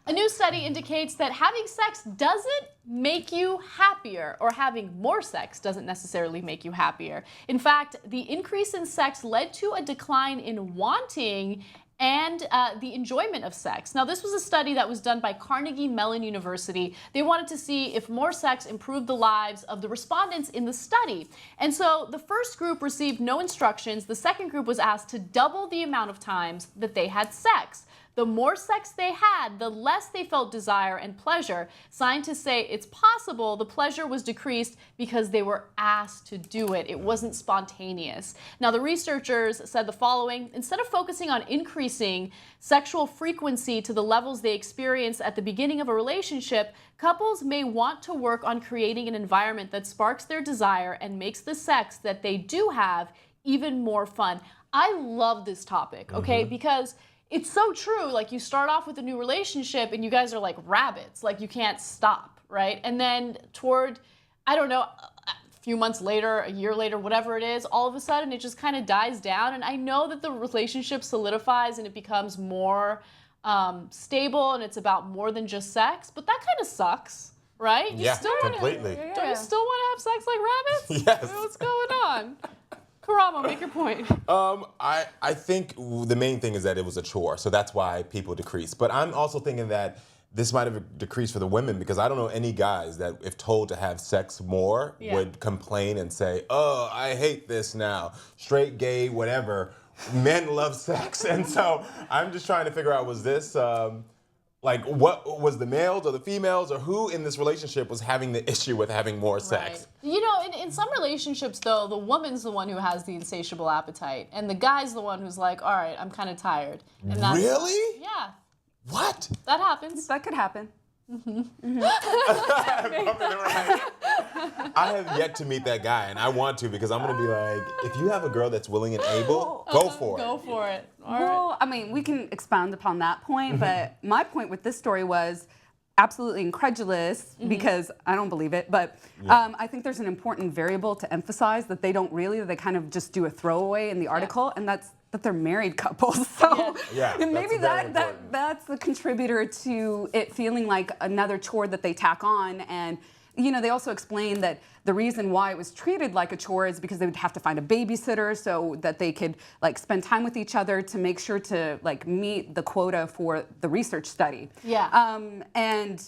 A new study indicates that having sex doesn't make you happier, or having more sex doesn't necessarily make you happier. In fact, the increase in sex led to a decline in wanting and the enjoyment of sex. Now, this was a study that was done by Carnegie Mellon University. They wanted to see if more sex improved the lives of the respondents in the study. And so the first group received no instructions. The second group was asked to double the amount of times that they had sex. The more sex they had, the less they felt desire and pleasure. Scientists say it's possible the pleasure was decreased because they were asked to do it. It wasn't spontaneous. Now, the researchers said the following: instead of focusing on increasing sexual frequency to the levels they experience at the beginning of a relationship, couples may want to work on creating an environment that sparks their desire and makes the sex that they do have even more fun. I love this topic, okay? Because it's so true. Like, you start off with a new relationship and you guys are like rabbits, like you can't stop, right? And then toward, I don't know, a few months later, a year later, whatever it is, all of a sudden it just kind of dies down. And I know that the relationship solidifies and it becomes more stable and it's about more than just sex, but that kind of sucks, right? You Yeah, completely. Don't you still want to have sex like rabbits? Yes. What's going on? Karamo, make your point. I think the main thing is that it was a chore, so that's why people decrease. But I'm also thinking that this might have decreased for the women, because I don't know any guys that, if told to have sex more, would complain and say, oh, I hate this now. Straight, gay, whatever. Men love sex. And so I'm just trying to figure out, was this... like, what was the males or the females, or who in this relationship was having the issue with having more sex? Right. You know, in some relationships, though, the woman's the one who has the insatiable appetite, and the guy's the one who's like, all right, I'm kind of tired. And that's, really? Yeah. What? That happens. That could happen. I have yet to meet that guy, and I want to, because I'm going to be like, if you have a girl that's willing and able, go for it. Go for it. Well, I mean, we can expound upon that point, but my point with this story was absolutely incredulous, because I don't believe it, but I think there's an important variable to emphasize that they don't really, they kind of just do a throwaway in the article, and that's that they're married couples. So maybe that's the contributor to it feeling like another chore that they tack on. And you know, they also explained that the reason why it was treated like a chore is because they would have to find a babysitter so that they could like spend time with each other to make sure to like meet the quota for the research study. And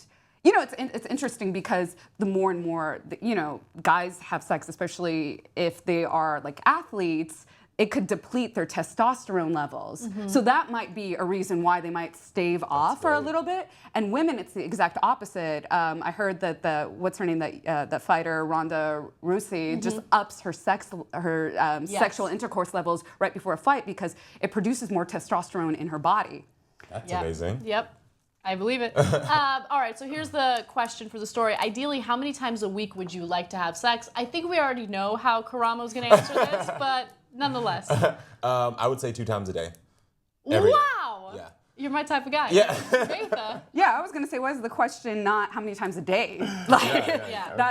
you know, it's interesting because the more and more, you know, guys have sex, especially if they are like athletes, it could deplete their testosterone levels. So that might be a reason why they might stave off for a little bit. And women, it's the exact opposite. I heard that what's her name, that fighter, Ronda Rousey, just ups her sexual intercourse levels right before a fight because it produces more testosterone in her body. That's amazing. Yep. I believe it. All right, so here's the question for the story. Ideally, how many times a week would you like to have sex? I think we already know how Karamo's going to answer this, but nonetheless. I would say 2 times a day. Wow! Yeah. You're my type of guy. Yeah. Maytha. Yeah, I was going to say, why is the question not how many times a day? Like,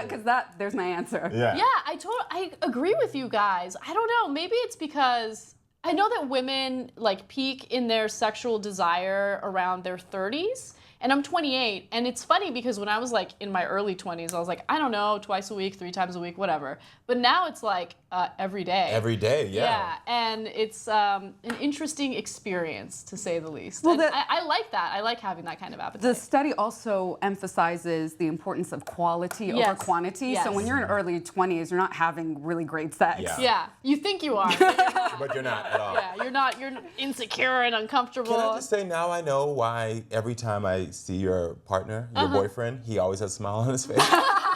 because there's my answer. Yeah, I agree with you guys. I don't know, maybe it's because I know that women like peak in their sexual desire around their 30s, and I'm 28, and it's funny because when I was like in my early 20s, I was like, I don't know, twice a week, 3 times a week, whatever. But now it's like every day. Every day, Yeah, and it's an interesting experience to say the least. Well, I like that. I like having that kind of appetite. The study also emphasizes the importance of quality over quantity. So when you're in early 20s, you're not having really great sex. Yeah, you think you are, but you're not at all. Yeah, you're insecure and uncomfortable. Can I just say, now I know why every time I see your partner, your boyfriend, he always has a smile on his face.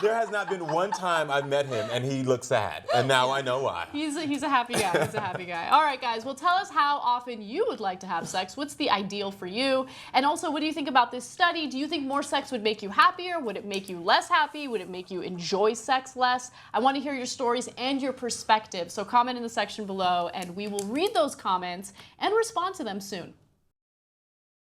There has not been one time I've met him and he looks sad, and now I know why. He's a happy guy. He's a happy guy. All right, guys. Well, tell us how often you would like to have sex. What's the ideal for you? And also, what do you think about this study? Do you think more sex would make you happier? Would it make you less happy? Would it make you enjoy sex less? I want to hear your stories and your perspective. So comment in the section below, and we will read those comments and respond to them soon.